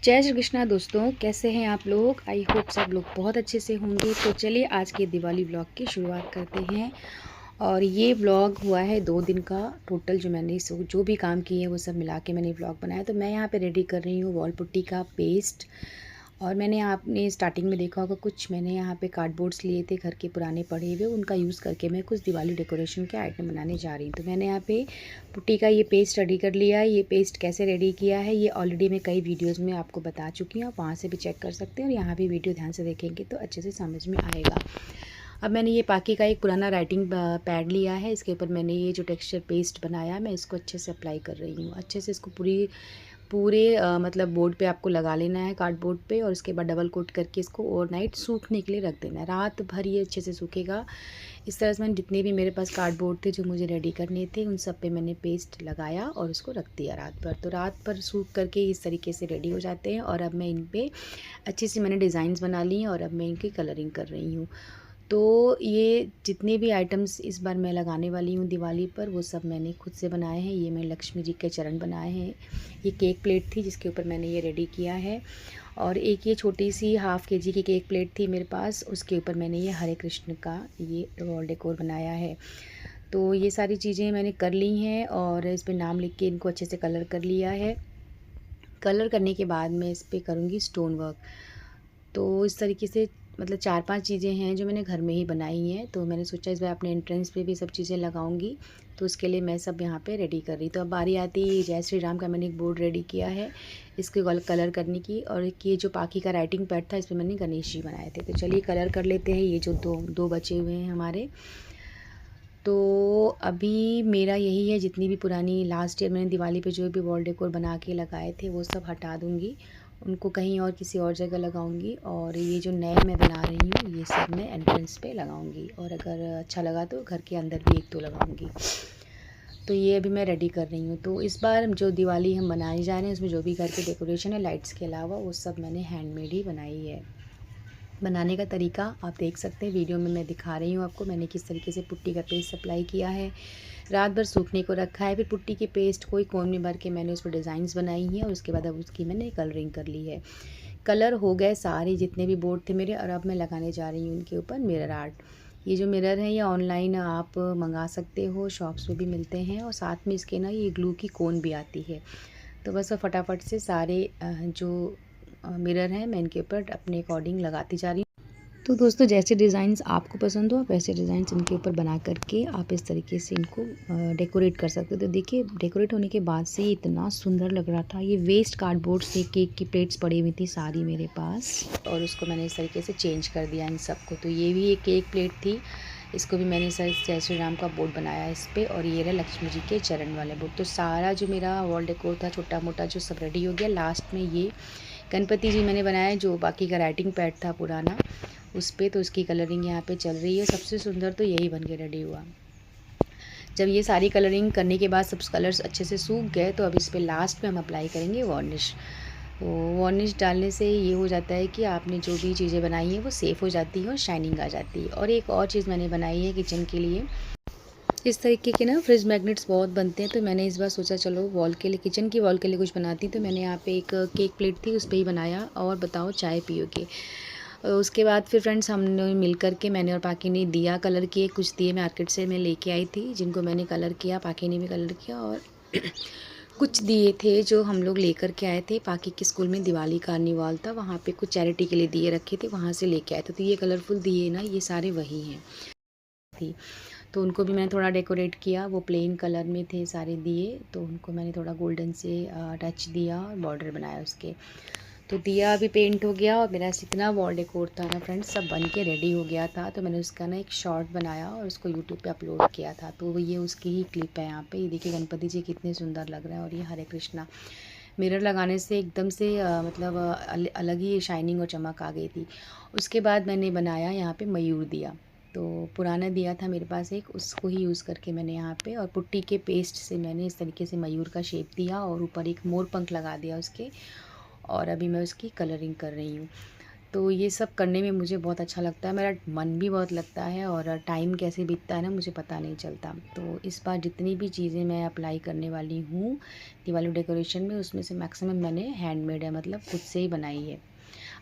जय श्री कृष्णा दोस्तों, कैसे हैं आप लोग। आई होप सब लोग बहुत अच्छे से होंगे। तो चलिए आज के दिवाली व्लॉग की शुरुआत करते हैं। और ये व्लॉग हुआ है 2 दिन का टोटल। जो मैंने जो भी काम किए हैं वो सब मिला के मैंने व्लॉग बनाया। तो मैं यहाँ पे रेडी कर रही हूँ वॉल पुट्टी का पेस्ट। और मैंने आपने स्टार्टिंग में देखा होगा कुछ मैंने यहाँ पे कार्डबोर्ड्स लिए थे घर के पुराने पड़े हुए, उनका यूज़ करके मैं कुछ दिवाली डेकोरेशन के आइटम बनाने जा रही हूँ। तो मैंने यहाँ पे पुट्टी का ये पेस्ट रेडी कर लिया है। ये पेस्ट कैसे रेडी किया है ये ऑलरेडी मैं कई वीडियोस में आपको बता चुकी हूँ, आप वहाँ से भी चेक कर सकते हैं। और यहाँ भी वीडियो ध्यान से देखेंगे तो अच्छे से समझ में आएगा। अब मैंने ये पाकी का एक पुराना राइटिंग पैड लिया है, इसके ऊपर मैंने ये जो टेक्सचर पेस्ट बनाया मैं इसको अच्छे से अप्लाई कर रही हूँ। अच्छे से इसको पूरे मतलब बोर्ड पे आपको लगा लेना है, कार्डबोर्ड पे। और उसके बाद डबल कोट करके इसको ओवरनाइट सूखने के लिए रख देना है। रात भर ये अच्छे से सूखेगा। इस तरह से मैंने जितने भी मेरे पास कार्डबोर्ड थे जो मुझे रेडी करने थे उन सब पे मैंने पेस्ट लगाया और उसको रख दिया रात भर। तो रात भर सूख करके इस तरीके से रेडी हो जाते हैं। और अब मैं इन पर अच्छे से मैंने डिज़ाइंस बना ली हैं और अब मैं इनकी कलरिंग कर रही हूँ। तो ये जितने भी आइटम्स इस बार मैं लगाने वाली हूँ दिवाली पर वो सब मैंने खुद से बनाए हैं। ये मैं लक्ष्मी जी के चरण बनाए हैं। ये केक प्लेट थी जिसके ऊपर मैंने ये रेडी किया है। और एक ये छोटी सी ½ kg की केक प्लेट थी मेरे पास, उसके ऊपर मैंने ये हरे कृष्ण का ये वॉल डेकोर बनाया है। तो ये सारी चीज़ें मैंने कर ली हैं और इस पर नाम लिख के इनको अच्छे से कलर कर लिया है। कलर करने के बाद मैं इस पर करूँगी स्टोन वर्क। तो इस तरीके से मतलब 4-5 चीज़ें हैं जो मैंने घर में ही बनाई हैं। तो मैंने सोचा इस बार अपने एंट्रेंस पे भी सब चीज़ें लगाऊंगी, तो उसके लिए मैं सब यहाँ पे रेडी कर रही। तो अब बारी आती है जय श्री राम का मैंने एक बोर्ड रेडी किया है इसके कलर करने की। और एक ये जो पाकी का राइटिंग पैड था इस पर मैंने गणेश जी बनाए थे। तो चलिए कलर कर लेते हैं। ये जो दो बचे हुए हैं हमारे। तो अभी मेरा यही है, जितनी भी पुरानी लास्ट ईयर मैंने दिवाली पे जो भी वॉल डेकोर बना के लगाए थे वो सब हटा दूँगी, उनको कहीं और किसी और जगह लगाऊंगी। और ये जो नए मैं बना रही हूँ ये सब मैं एंट्रेंस पे लगाऊंगी। और अगर अच्छा लगा तो घर के अंदर भी 1-2 लगाऊंगी। तो ये अभी मैं रेडी कर रही हूँ। तो इस बार जो दिवाली हम बनाने जा रहे हैं उसमें जो भी घर के डेकोरेशन है लाइट्स के अलावा वो सब मैंने हैंडमेड ही बनाई है। बनाने का तरीका आप देख सकते हैं वीडियो में मैं दिखा रही हूँ आपको, मैंने किस तरीके से पुट्टी का पेस्ट अप्लाई किया है, रात भर सूखने को रखा है। फिर पुट्टी के पेस्ट को कोन में भर के मैंने उस पर डिज़ाइंस बनाई हैं और उसके बाद अब उसकी मैंने कलरिंग कर ली है। कलर हो गए सारे जितने भी बोर्ड थे मेरे। और अब मैं लगाने जा रही हूँ उनके ऊपर मिरर आर्ट। ये जो मिरर है ये ऑनलाइन आप मंगा सकते हो, शॉप्स में भी मिलते हैं। और साथ में इसके ना ये ग्लू की कोन भी आती है। तो बस फटाफट से सारे जो मिरर हैं मैं इनके ऊपर अपने अकॉर्डिंग लगाती जा रही हूँ। तो दोस्तों जैसे डिज़ाइंस आपको पसंद हो आप वैसे डिज़ाइंस इनके ऊपर बना करके आप इस तरीके से इनको डेकोरेट कर सकते हो। तो देखिए डेकोरेट होने के बाद से इतना सुंदर लग रहा था। ये वेस्ट कार्डबोर्ड से केक की प्लेट्स पड़ी हुई थी सारी मेरे पास, और उसको मैंने इस तरीके से चेंज कर दिया इन सबको। तो ये भी एक केक प्लेट थी, इसको भी मैंने सर जय श्री राम का बोर्ड बनाया इस पर। और ये रहा लक्ष्मी जी के चरण वाले बोर्ड। तो सारा जो मेरा वॉल डेकोर था छोटा मोटा जो सब रेडी हो गया। लास्ट में ये गणपति जी मैंने बनाया जो बाकी का राइटिंग पैड था पुराना उस पर। तो उसकी कलरिंग यहाँ पे चल रही है। सबसे सुंदर तो यही बन के रेडी हुआ। जब ये सारी कलरिंग करने के बाद सब कलर्स अच्छे से सूख गए तो अब इस पर लास्ट में हम अप्लाई करेंगे वार्निश। तो वार्निश डालने से ये हो जाता है कि आपने जो भी चीज़ें बनाई हैं वो सेफ़ हो जाती है और शाइनिंग आ जाती है। और एक और चीज़ मैंने बनाई है किचन के लिए, इस तरीके के ना फ्रिज मैग्नेट्स बहुत बनते हैं। तो मैंने इस बार सोचा चलो वॉल के लिए, किचन की वॉल के लिए कुछ बनाती। तो मैंने यहाँ पे एक केक प्लेट थी उस पर ही बनाया। और बताओ चाय पियोगे। उसके बाद फिर फ्रेंड्स हमने मिल कर के मैंने और पाकी ने दिया कलर किए। कुछ दिए मार्केट से मैं लेके आई थी जिनको मैंने कलर किया, पाकी ने भी कलर किया। और कुछ दिए थे जो हम लोग लेकर के आए थे, पाकी के स्कूल में दिवाली कार्निवाल था वहाँ पे कुछ चैरिटी के लिए दिए रखे थे, वहाँ से लेके आए थे। तो ये कलरफुल दिए ना ये सारे वही हैं थी। तो उनको भी मैंने थोड़ा डेकोरेट किया, वो प्लेन कलर में थे सारे दिए। तो उनको मैंने थोड़ा गोल्डन से टच दिया और बॉर्डर बनाया उसके। तो दिया अभी पेंट हो गया और मेरा जितना वॉल डेकोर था ना फ्रेंड्स सब बन के रेडी हो गया था। तो मैंने उसका ना एक शॉर्ट बनाया और उसको यूट्यूब पे अपलोड किया था। तो ये उसकी ही क्लिप है यहाँ पे। ये देखिए गणपति जी कितने सुंदर लग रहे हैं। और ये हरे कृष्णा मिरर लगाने से एकदम से मतलब अलग ही शाइनिंग और चमक आ गई थी। उसके बाद मैंने बनाया यहाँ पे मयूर दिया। तो पुराना दिया था मेरे पास एक, उसको ही यूज़ करके मैंने यहाँ पे और पुट्टी के पेस्ट से मैंने इस तरीके से मयूर का शेप दिया और ऊपर एक मोर पंख लगा दिया उसके। और अभी मैं उसकी कलरिंग कर रही हूँ। तो ये सब करने में मुझे बहुत अच्छा लगता है, मेरा मन भी बहुत लगता है और टाइम कैसे बीतता है ना मुझे पता नहीं चलता। तो इस बार जितनी भी चीज़ें मैं अप्लाई करने वाली हूँ दिवाली डेकोरेशन में, उसमें से मैक्सिमम मैंने हैंडमेड है, मतलब खुद से ही बनाई है।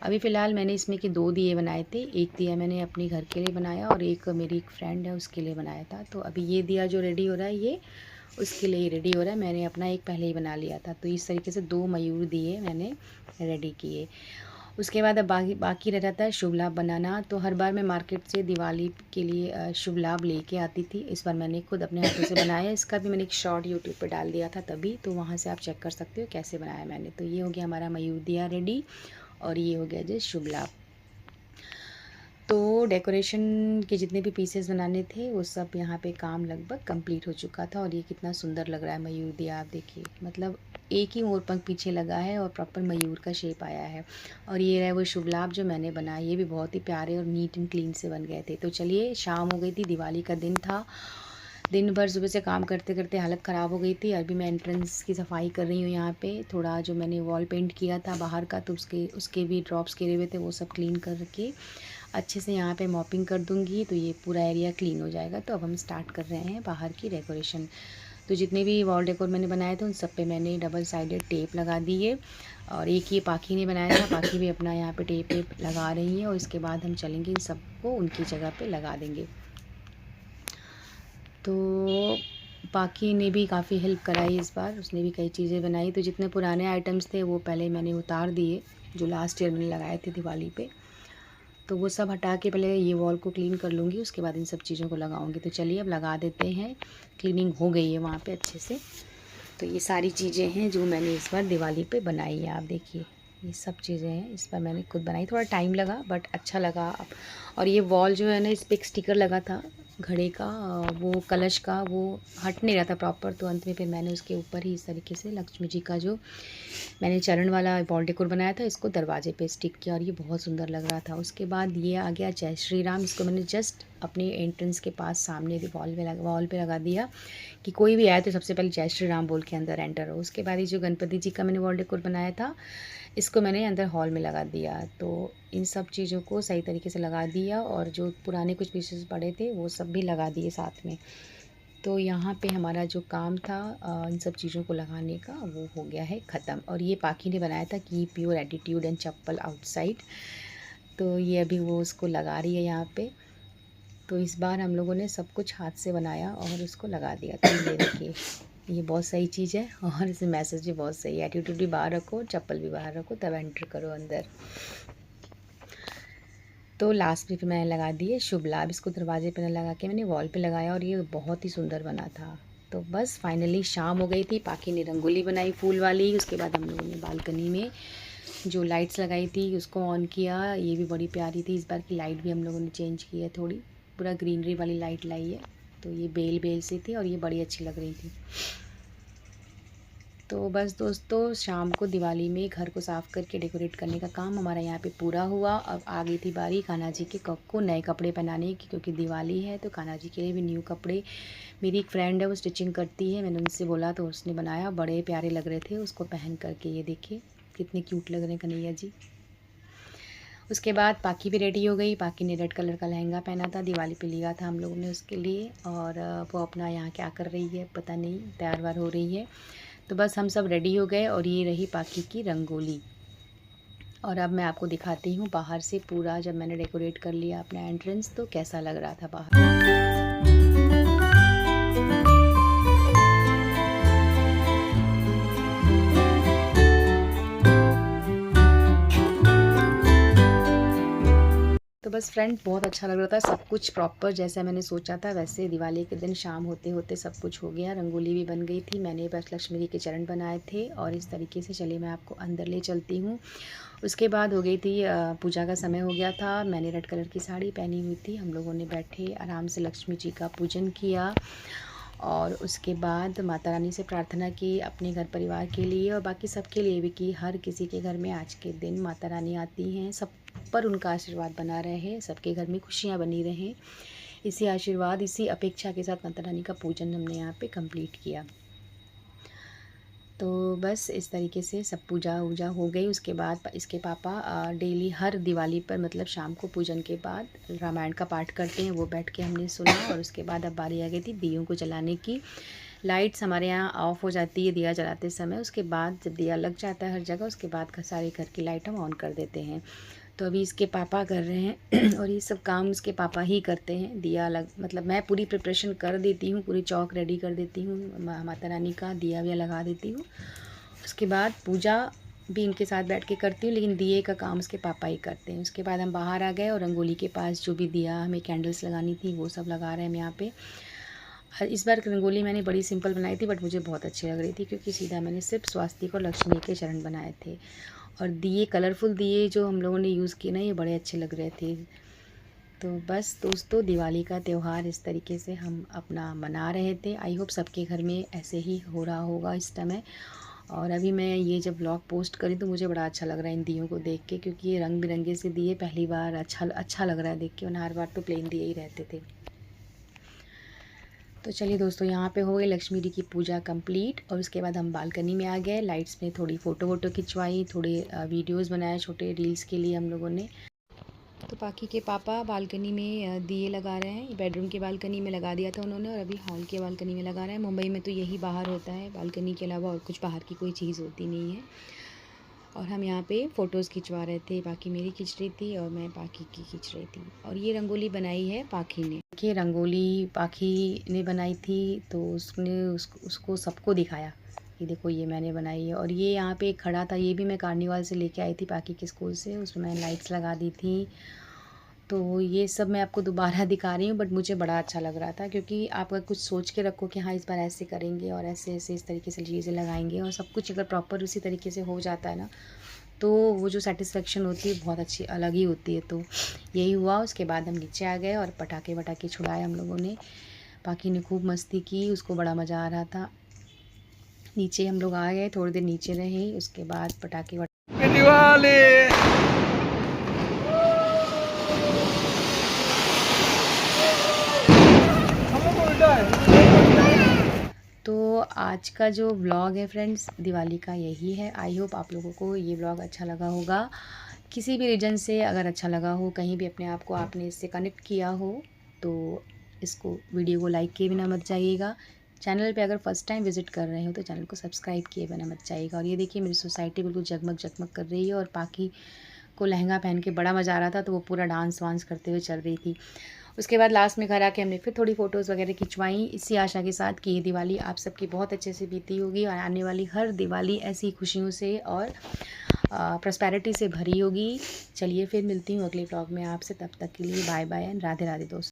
अभी फ़िलहाल मैंने इसमें के 2 दिए बनाए थे। एक दिया मैंने अपने घर के लिए बनाया और एक मेरी एक फ्रेंड है उसके लिए बनाया था। तो अभी ये दिया जो रेडी हो रहा है ये उसके लिए ही रेडी हो रहा है। मैंने अपना एक पहले ही बना लिया था। तो इस तरीके से 2 मयूर दिए मैंने रेडी किए। उसके बाद अब बाकी बाकी रह जाता है शुभ लाभ बनाना। तो हर बार मैं मार्केट से दिवाली के लिए शुभ लाभ लेके आती थी। इस बार मैंने खुद अपने हाथों से बनाया। इसका भी मैंने एक शॉर्ट यूट्यूब पे डाल दिया था तभी, तो वहाँ से आप चेक कर सकते हो कैसे बनाया मैंने। तो ये हो गया हमारा मयूर दिया रेडी और ये हो गया जी शुभ लाभ। तो डेकोरेशन के जितने भी पीसेस बनाने थे वो सब यहाँ पे काम लगभग कंप्लीट हो चुका था। और ये कितना सुंदर लग रहा है मयूर दिया, आप देखिए, मतलब एक ही मोर पंख पीछे लगा है और प्रॉपर मयूर का शेप आया है। और ये रहे वो शुभ लाभ जो मैंने बनाए, ये भी बहुत ही प्यारे और नीट एंड क्लीन से बन गए थे। तो चलिए, शाम हो गई थी, दिवाली का दिन था। दिन भर सुबह से काम करते करते हालत ख़राब हो गई थी। अभी मैं एंट्रेंस की सफाई कर रही हूँ यहाँ पे। थोड़ा जो मैंने वॉल पेंट किया था बाहर का, तो उसके भी ड्रॉप्स गिरे हुए थे, वो सब क्लीन करके अच्छे से यहाँ पे मॉपिंग कर दूँगी तो ये पूरा एरिया क्लीन हो जाएगा। तो अब हम स्टार्ट कर रहे हैं बाहर की डेकोरेशन। तो जितने भी वॉल डेकोर मैंने बनाए थे उन सब पे मैंने डबल साइडेड टेप लगा दी है। और एक ये पाखी ने बनाया था, पाखी भी अपना यहाँ पे टेप वेप लगा रही है। और इसके बाद हम चलेंगे इन सबको उनकी जगह पे लगा देंगे। तो पाखी ने भी काफ़ी हेल्प कराई इस बार, उसने भी कई चीज़ें बनाई। तो जितने पुराने आइटम्स थे वो पहले मैंने उतार दिए, जो लास्ट ईयर मैंने लगाए थे दिवाली पे। तो वो सब हटा के पहले ये वॉल को क्लीन कर लूँगी, उसके बाद इन सब चीज़ों को लगाऊंगी। तो चलिए अब लगा देते हैं। क्लीनिंग हो गई है वहाँ पे अच्छे से। तो ये सारी चीज़ें हैं जो मैंने इस बार दिवाली पे बनाई है, आप देखिए ये सब चीज़ें हैं इस बार मैंने खुद बनाई। थोड़ा टाइम लगा बट अच्छा लगा। और ये वॉल जो है ना, इस पर एक स्टिकर लगा था घड़े का, वो कलश का, वो हट नहीं रहा था प्रॉपर। तो अंत में फिर मैंने उसके ऊपर ही इस तरीके से लक्ष्मी जी का जो मैंने चरण वाला वॉल डेकोर बनाया था इसको दरवाजे पे स्टिक किया और ये बहुत सुंदर लग रहा था। उसके बाद ये आ गया जय श्री राम। इसको मैंने जस्ट अपने एंट्रेंस के पास सामने वॉल पे लगा दिया कि कोई भी आए तो सबसे पहले जय श्री राम बोल के अंदर एंटर हो। उसके बाद ये जो गणपति जी का मैंने वॉल डेकोर बनाया था इसको मैंने अंदर हॉल में लगा दिया। तो इन सब चीज़ों को सही तरीके से लगा दिया और जो पुराने कुछ पीसेस पड़े थे वो सब भी लगा दिए साथ में। तो यहाँ पे हमारा जो काम था इन सब चीज़ों को लगाने का वो हो गया है ख़त्म। और ये पाखी ने बनाया था keep your attitude and chappal outside. तो ये अभी वो उसको लगा रही है यहाँ पे। तो इस बार हम लोगों ने सब कुछ हाथ से बनाया और उसको लगा दिया। तो ये देखिए, ये बहुत सही चीज़ है और इसमें मैसेज भी बहुत सही है। एटीट्यूड भी बाहर रखो, चप्पल भी बाहर रखो, तब एंटर करो अंदर। तो लास्ट में फिर मैंने लगा दिए शुभ लाभ। इसको दरवाजे पे न लगा के मैंने वॉल पे लगाया और ये बहुत ही सुंदर बना था। तो बस फाइनली शाम हो गई थी। पाखी ने रंगोली बनाई फूल वाली। उसके बाद हम लोगों ने बालकनी में जो लाइट्स लगाई थी उसको ऑन किया। ये भी बड़ी प्यारी थी। इस बार की लाइट भी हम लोगों ने चेंज की है, थोड़ी पूरा ग्रीनरी वाली लाइट लाई है। तो ये बेल सी थी और ये बड़ी अच्छी लग रही थी। तो बस दोस्तों, शाम को दिवाली में घर को साफ़ करके डेकोरेट करने का काम हमारा यहाँ पे पूरा हुआ। अब आ गई थी बारी कान्हा जी के कप को नए कपड़े पहनाने की, क्योंकि दिवाली है तो कान्हा जी के लिए भी न्यू कपड़े। मेरी एक फ्रेंड है वो स्टिचिंग करती है, मैंने उनसे बोला तो उसने बनाया, बड़े प्यारे लग रहे थे उसको पहन करके। ये देखिए कितने क्यूट लग रहे हैं कन्हैया जी। उसके बाद पाखी भी रेडी हो गई। पाखी ने रेड कलर का लहंगा पहना था, दिवाली पे लिया था हम लोगों ने उसके लिए। और वो अपना यहाँ क्या कर रही है पता नहीं, तैयार वार हो रही है। तो बस हम सब रेडी हो गए और ये रही पाखी की रंगोली। और अब मैं आपको दिखाती हूँ बाहर से पूरा, जब मैंने डेकोरेट कर लिया अपना एंट्रेंस तो कैसा लग रहा था बाहर। तो बस फ्रेंड बहुत अच्छा लग रहा था, सब कुछ प्रॉपर जैसा मैंने सोचा था वैसे। दिवाली के दिन शाम होते होते सब कुछ हो गया, रंगोली भी बन गई थी। मैंने बस लक्ष्मी जी के चरण बनाए थे और इस तरीके से चलिए मैं आपको अंदर ले चलती हूँ। उसके बाद हो गई थी पूजा का समय हो गया था। मैंने रेड कलर की साड़ी पहनी हुई थी। हम लोगों ने बैठे आराम से लक्ष्मी जी का पूजन किया और उसके बाद माता रानी से प्रार्थना की अपने घर परिवार के लिए और बाकी सबके लिए भी कि हर किसी के घर में आज के दिन माता रानी आती हैं, सब पर उनका आशीर्वाद बना रहे, सबके घर में खुशियाँ बनी रहें। इसी आशीर्वाद, इसी अपेक्षा के साथ माता रानी का पूजन हमने यहाँ पे कंप्लीट किया। तो बस इस तरीके से सब पूजा वूजा हो गई। उसके बाद इसके पापा डेली हर दिवाली पर मतलब शाम को पूजन के बाद रामायण का पाठ करते हैं, वो बैठ के हमने सुना। और उसके बाद अब बारी आ गई थी दियों को जलाने की। लाइट्स हमारे यहाँ ऑफ हो जाती है दिया जलाते समय। उसके बाद जब दिया लग जाता है हर जगह, उसके बाद सारे घर की लाइट हम ऑन कर देते हैं। तो अभी इसके पापा कर रहे हैं और ये सब काम इसके पापा ही करते हैं। दिया लग मतलब मैं पूरी प्रिपरेशन कर देती हूँ, पूरी चौक रेडी कर देती हूँ, माता रानी का दिया विया लगा देती हूँ। उसके बाद पूजा भी इनके साथ बैठ के करती हूँ, लेकिन दिए का काम उसके पापा ही करते हैं। उसके बाद हम बाहर आ गए और रंगोली के पास जो भी दिया हमें कैंडल्स लगानी थी वो सब लगा रहे हैं हम यहाँ पे। इस बार रंगोली मैंने बड़ी सिंपल बनाई थी, बट मुझे बहुत अच्छी लग रही थी, क्योंकि सीधा मैंने सिर्फ स्वास्तिक और लक्ष्मी के चरण बनाए थे। और दिए कलरफुल दिए जो हम लोगों ने यूज़ किए ना, ये बड़े अच्छे लग रहे थे। तो बस दोस्तों, दिवाली का त्यौहार इस तरीके से हम अपना मना रहे थे। आई होप सबके घर में ऐसे ही हो रहा होगा इस समय। और अभी मैं ये जब ब्लॉग पोस्ट करी तो मुझे बड़ा अच्छा लग रहा है इन दियों को देख के, क्योंकि ये रंग बिरंगे से दिए पहली बार अच्छा लग रहा है देख के, वरना हर बार तो प्लेन दिए ही रहते थे। तो चलिए दोस्तों, यहाँ पे हो गई लक्ष्मी जी की पूजा कंप्लीट। और उसके बाद हम बालकनी में आ गए। लाइट्स में थोड़ी फ़ोटो वोटो खिंचवाई, थोड़े वीडियोस बनाए छोटे रील्स के लिए हम लोगों ने। तो पाखी के पापा बालकनी में दिए लगा रहे हैं। बेडरूम के बालकनी में लगा दिया था उन्होंने, और अभी हॉल के बालकनी में लगा रहे हैं। मुंबई में तो यही बाहर होता है, बालकनी के अलावा और कुछ बाहर की कोई चीज़ होती नहीं है। और हम यहाँ पे फ़ोटोज़ खिंचवा रहे थे। पाखी मेरी खींच रही थी और मैं पाखी की खींच रही थी। और ये रंगोली बनाई है पाखी ने। देखिए, रंगोली पाखी ने बनाई थी, तो उसने उसको सबको दिखाया कि देखो ये मैंने बनाई है। और ये यहाँ पे खड़ा था, ये भी मैं कार्निवाल से लेके आई थी पाखी के स्कूल से, उसमें मैंने लाइट्स लगा दी थी। तो ये सब मैं आपको दोबारा दिखा रही हूँ, बट मुझे बड़ा अच्छा लग रहा था, क्योंकि आप अगर कुछ सोच के रखो कि हाँ इस बार ऐसे करेंगे और ऐसे ऐसे इस तरीके से चीज़ें लगाएंगे, और सब कुछ अगर प्रॉपर उसी तरीके से हो जाता है ना, तो वो जो सेटिस्फेक्शन होती है बहुत अच्छी अलग ही होती है। तो यही हुआ। उसके बाद हम नीचे आ गए और पटाखे वटाखे छुड़ाए हम लोगों ने। पाखी ने खूब मस्ती की, उसको बड़ा मज़ा आ रहा था। नीचे हम लोग आ गए, थोड़ी देर नीचे रहे। उसके बाद पटाखे तो आज का जो व्लॉग है फ्रेंड्स, दिवाली का यही है। आई होप आप लोगों को ये व्लॉग अच्छा लगा होगा। किसी भी रीजन से अगर अच्छा लगा हो, कहीं भी अपने आप को आपने इससे कनेक्ट किया हो, तो इसको वीडियो को लाइक किए बिना मत जाइएगा। चैनल पे अगर फर्स्ट टाइम विज़िट कर रहे हो तो चैनल को सब्सक्राइब किए बिना मत जाइएगा। और ये देखिए, मेरी सोसाइटी बिल्कुल जगमग जगमग कर रही है। और पाखी को लहंगा पहन के बड़ा मज़ा आ रहा था, तो वो पूरा डांस वांस करते हुए चल रही थी। उसके बाद लास्ट में घर आके हमने फिर थोड़ी फ़ोटोज़ वगैरह खिंचवाई, इसी आशा के साथ कि ये दिवाली आप सबकी बहुत अच्छे से बीती होगी, और आने वाली हर दिवाली ऐसी खुशियों से और प्रॉस्पेरिटी से भरी होगी। चलिए फिर मिलती हूँ अगले व्लॉग में आपसे, तब तक के लिए bye bye and Radhe Radhe दोस्तों।